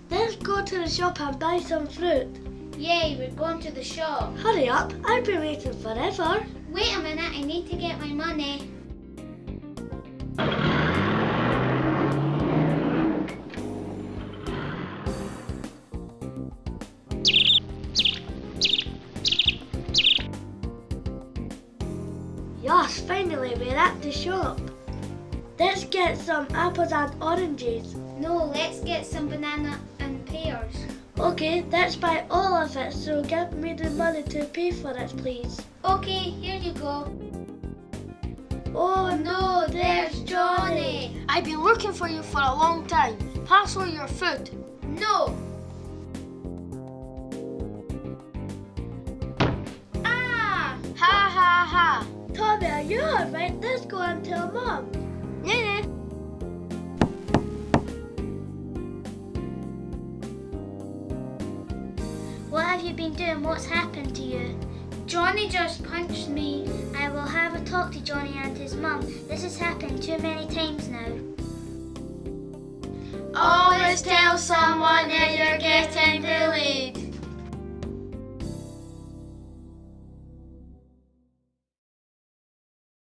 Let's go to the shop and buy some fruit. Yay, we're going to the shop. Hurry up, I've been waiting forever. Wait a minute, I need to get my money. Yes, finally we're at the shop. Let's get some apples and oranges. No, let's get some banana and pears. Okay, let's buy all of it, so give me the money to pay for it, please. Okay, here you go. Oh No, there's Johnny. I've been looking for you for a long time. Pass on your food. No. Ah! Ha ha ha. Tommy, are you alright? Let's go and tell Mum. Yeah. What have you been doing? What's happened to you? Johnny just punched me. I will have a talk to Johnny and his mum. This has happened too many times now. Always tell someone if you're getting